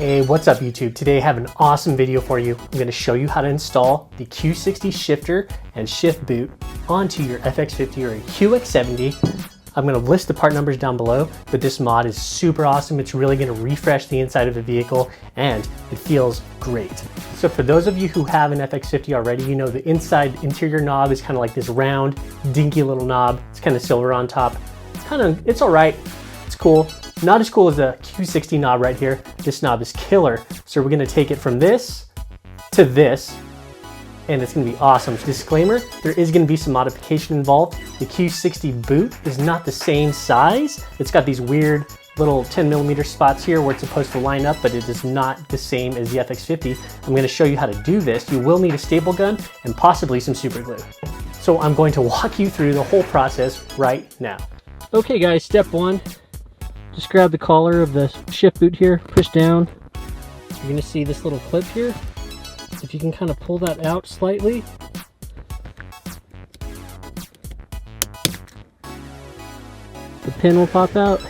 Hey, what's up YouTube? Today I have an awesome video for you. I'm going to show you how to install the Q60 shifter and shift boot onto your FX50 or a QX70. I'm going to list the part numbers down below, but this mod is super awesome. It's really going to refresh the inside of the vehicle and it feels great. So for those of you who have an FX50 already, you know the interior knob is kind of like this round, dinky little knob. It's kind of silver on top. It's all right. It's cool. Not as cool as the Q60 knob right here. This knob is killer. So we're gonna take it from this to this, and it's gonna be awesome. Disclaimer, there is gonna be some modification involved. The Q60 boot is not the same size. It's got these weird little 10mm spots here where it's supposed to line up, but it is not the same as the FX50. I'm gonna show you how to do this. You will need a staple gun and possibly some super glue. So I'm going to walk you through the whole process right now. Okay guys, step one. Just grab the collar of the shift boot here, push down. You're gonna see this little clip here. If you can kind of pull that out slightly. The pin will pop out,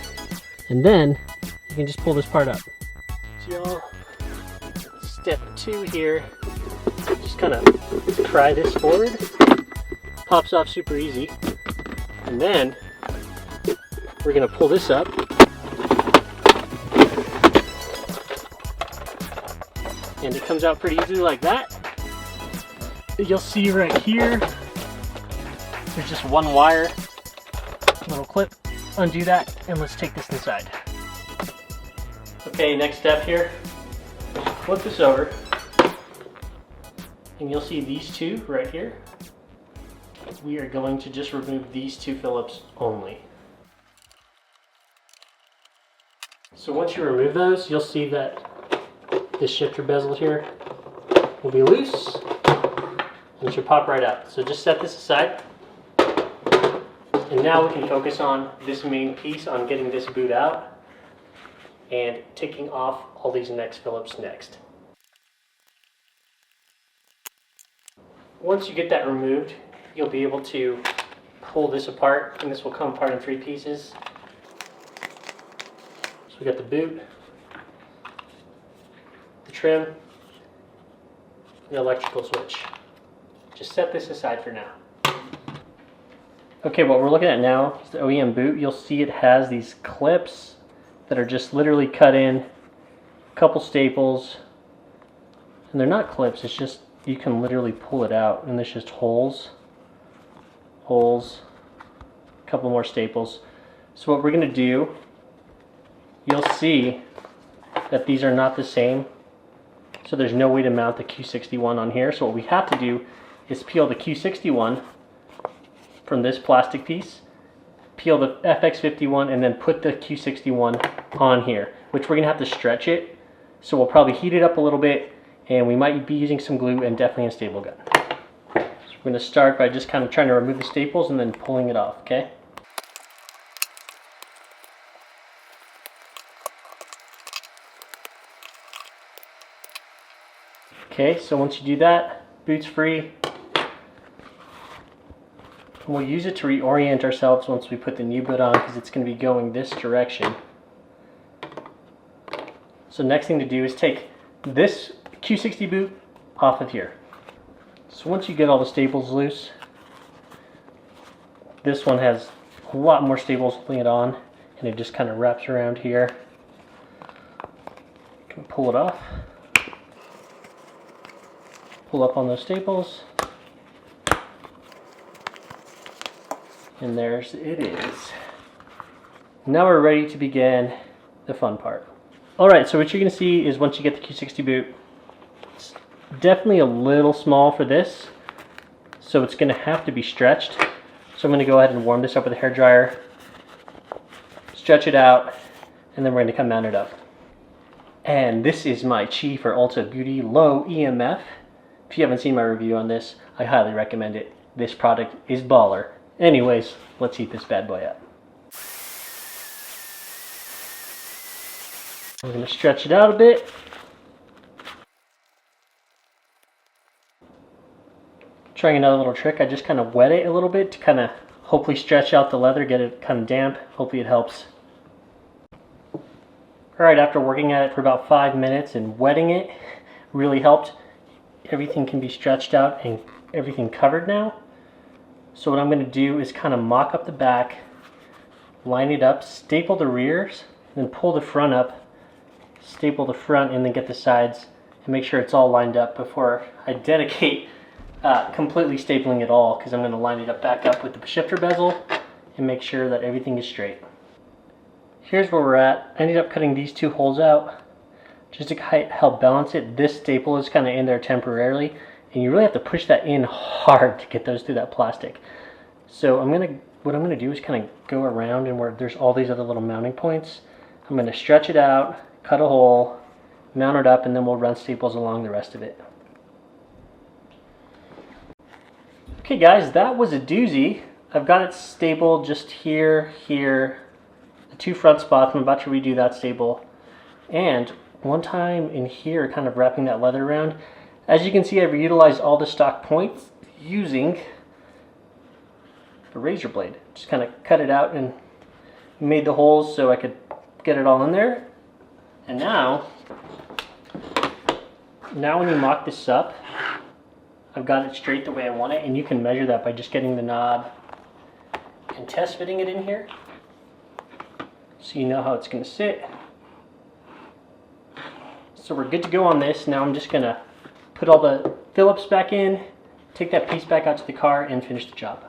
and then you can just pull this part up. So y'all, step two here, just kind of pry this forward. Pops off super easy. And then we're gonna pull this up. And it comes out pretty easily like that. You'll see right here, there's just one wire, little clip. Undo that, and let's take this inside. Okay, next step here, flip this over, and you'll see these two right here. We are going to just remove these two Phillips only. So once you remove those, you'll see that this shifter bezel here will be loose and it should pop right out. So just set this aside. And now we can focus on this main piece, on getting this boot out and taking off all these next Phillips next. Once you get that removed, you'll be able to pull this apart, and this will come apart in three pieces. So we got the boot, the trim, the electrical switch. Just set this aside for now. Okay, what we're looking at now is the OEM boot. You'll see it has these clips that are just literally cut in, a couple staples, and they're not clips, it's just, you can literally pull it out, and there's just holes, a couple more staples. So what we're gonna do, you'll see that these are not the same. So there's no way to mount the Q60 one on here. So what we have to do is peel the Q60 one from this plastic piece, peel the FX50 one, and then put the Q60 one on here, which we're gonna have to stretch it. So we'll probably heat it up a little bit, and we might be using some glue and definitely a staple gun. So we're gonna start by just kind of trying to remove the staples and then pulling it off, okay? Okay, so once you do that, boot's free. And we'll use it to reorient ourselves once we put the new boot on, because it's going to be going this direction. So next thing to do is take this Q60 boot off of here. So once you get all the staples loose, this one has a lot more staples holding it on, and it just kind of wraps around here. You can pull it off. Pull up on those staples, and there's it is. Now we're ready to begin the fun part. Alright, so what you're going to see is once you get the Q60 boot, it's definitely a little small for this, so it's going to have to be stretched. So I'm going to go ahead and warm this up with a hairdryer, stretch it out, and then we're going to come mount it up. And this is my Qi for Ultra Beauty Low EMF. If you haven't seen my review on this, I highly recommend it. This product is baller. Anyways, let's heat this bad boy up. We're going to stretch it out a bit. Trying another little trick, I just kind of wet it a little bit to kind of hopefully stretch out the leather, get it kind of damp. Hopefully it helps. All right, after working at it for about 5 minutes and wetting it really helped. Everything can be stretched out and everything covered now. So what I'm going to do is kind of mock up the back, line it up, staple the rears, then pull the front up, staple the front, and then get the sides and make sure it's all lined up before I dedicate completely stapling it all, because I'm going to line it up back up with the shifter bezel and make sure that everything is straight. Here's where we're at. I ended up cutting these 2 holes out just to help balance it. This staple is kind of in there temporarily, and you really have to push that in hard to get those through that plastic. So what I'm gonna do is kind of go around, and where there's all these other little mounting points, I'm gonna stretch it out, cut a hole, mount it up, and then we'll run staples along the rest of it. Okay guys, that was a doozy. I've got it stapled just here, the 2 front spots. I'm about to redo that staple. And one time in here, kind of wrapping that leather around, as you can see, I've utilized all the stock points using a razor blade. Just kind of cut it out and made the holes so I could get it all in there. And now when you mock this up, I've got it straight the way I want it, and you can measure that by just getting the knob and test fitting it in here, so you know how it's going to sit. So we're good to go on this. Now I'm just going to put all the Phillips back in, take that piece back out to the car, and finish the job.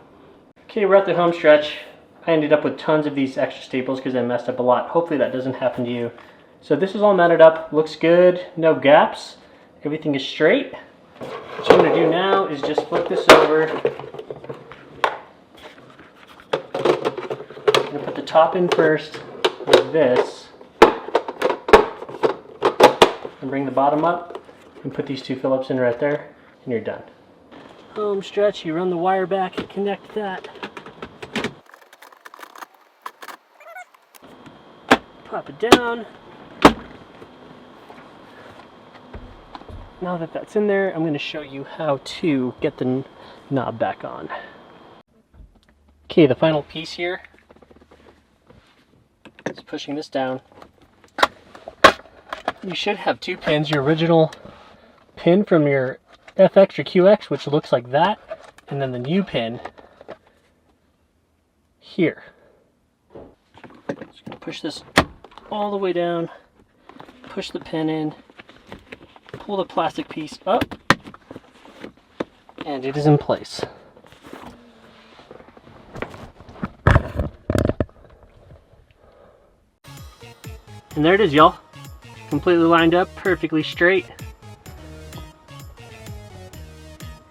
Okay, we're at the home stretch. I ended up with tons of these extra staples because I messed up a lot. Hopefully that doesn't happen to you. So this is all mounted up, looks good, no gaps, everything is straight. What I'm going to do now is just flip this over. I'm going to put the top in first with this, and bring the bottom up, and put these 2 Phillips in right there, and you're done. Home stretch, you run the wire back and connect that. Pop it down. Now that that's in there, I'm going to show you how to get the knob back on. Okay, the final piece here is pushing this down. You should have 2 pins. Your original pin from your FX or QX, which looks like that, and then the new pin here. Just going to push this all the way down, push the pin in, pull the plastic piece up, and it is in place. And there it is, y'all. Completely lined up, perfectly straight.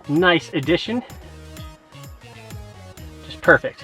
Nice addition. Just perfect.